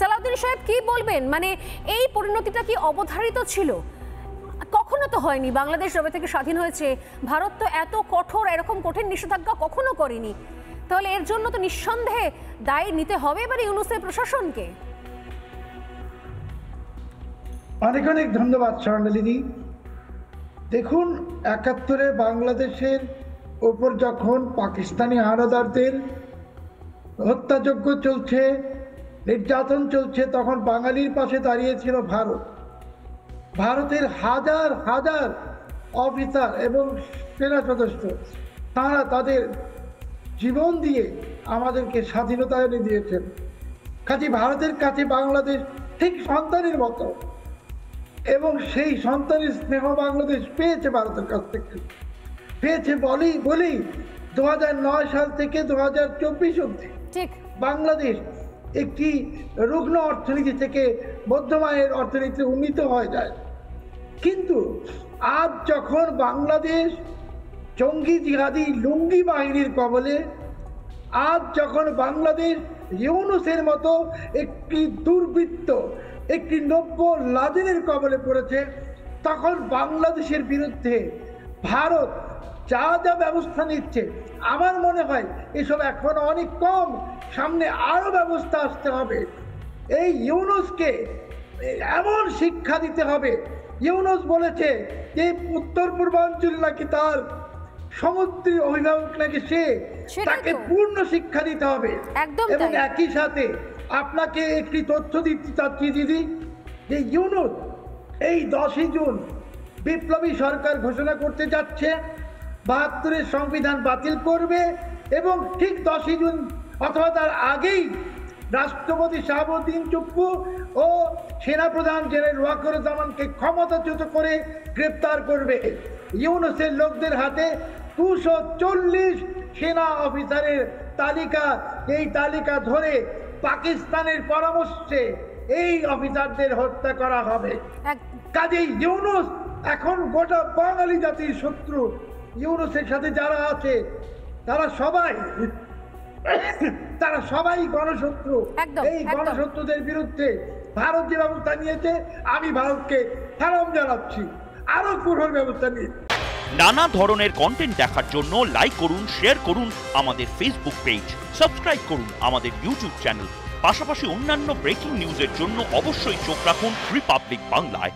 সালাউদ্দিন সাহেব কি বলবেন, মানে এই পরিণতিটা কি অবধারিত ছিল? কখনো তো হয়নি, বাংলাদেশ যবে থেকে স্বাধীন হয়েছে ভারত তো এত কঠোর এরকম কঠিন নিষেধাজ্ঞা কখনো করেনি। তাহলে এর জন্য তো নিঃসন্দেহে দায়ী নিতে হবে এবার ইউনূসের প্রশাসনকে। অনেক অনেক ধন্যবাদ স্বর্ণালিনী। দেখুন, ৭১-এ বাংলাদেশের ওপর যখন পাকিস্তানি হানাদারদের হত্যাযজ্ঞ চলছে, নির্যাতন চলছে, তখন বাঙালির পাশে দাঁড়িয়েছিল ভারত। ভারতের হাজার হাজার অফিসার এবং সেনা সদস্য, তারা তাদের জীবন দিয়ে আমাদেরকে স্বাধীনতা এনে দিয়েছেন। কাজে ভারতের কাছে বাংলাদেশ ঠিক সন্তানের মতো, এবং সেই সন্তানের স্নেহ বাংলাদেশ পেয়েছে ভারতের কাছ থেকে, পেয়েছে বলেই 2009 সাল থেকে 2024 অবধি বাংলাদেশ একটি রুগ্ন অর্থনীতি থেকে মধ্যম আয়ের অর্থনীতি উন্নীত হয়ে যায়। কিন্তু আজ যখন বাংলাদেশ জঙ্গি জিহাদি লুঙ্গি বাহিনীর কবলে, আজ যখন বাংলাদেশ ইউনূসের মতো একটি দুর্বৃত্ত, একটি নব্য লাদেনের কবলে পড়েছে, তখন বাংলাদেশের বিরুদ্ধে ভারত যা যা ব্যবস্থা নিচ্ছে, আমার মনে হয় এসব এখন অনেক কম, সামনে আরো ব্যবস্থা আসতে হবে। এই ইউনূসকে এমন শিক্ষা দিতে হবে। ইউনূস বলেছে যে উত্তর পূর্বাঞ্চল নাকি তার সমুদ্রের অভিভাবক, নাকি সে, তাকে পূর্ণ শিক্ষা দিতে হবে। এবং একই সাথে আপনাকে একটি তথ্য দিতে চাচ্ছি দিদি, যে ইউনূস এই 10ই জুন বিপ্লবী সরকার ঘোষণা করতে যাচ্ছে, ৭২-এর সংবিধান বাতিল করবে, এবং ঠিক 10ই জুন অথবা তার আগেই রাষ্ট্রপতি শাহাবুদ্দিন চুপ্পু ও সেনাপ্রধান জেনারেল ওয়াকারুজ্জামানকে ক্ষমতাচ্যুত করে গ্রেপ্তার করবে। ইউনূসের লোকদের হাতে 240 সেনা অফিসারের তালিকা, এই তালিকা ধরে পাকিস্তানের পরামর্শে এই অফিসারদের হত্যা করা হবে। কাজেই ইউনূস এখন গোটা বাঙালি জাতির শত্রু। ইউনূসের সাথে যারা আছে তারা সবাই গণশত্রু। এই গণশত্রুদের বিরুদ্ধে ভারত যে ব্যবস্থা নিয়েছে, আমি ভারতকে সালাম জানাচ্ছি, আরো কঠোর ব্যবস্থা নিয়ে। নানা ধরনের কন্টেন্ট দেখার জন্য লাইক করুন, শেয়ার করুন আমাদের ফেসবুক পেজ, সাবস্ক্রাইব করুন আমাদের ইউটিউব চ্যানেল। পাশাপাশি অন্যান্য ব্রেকিং নিউজের জন্য অবশ্যই চোখ রাখুন রিপাবলিক বাংলায়।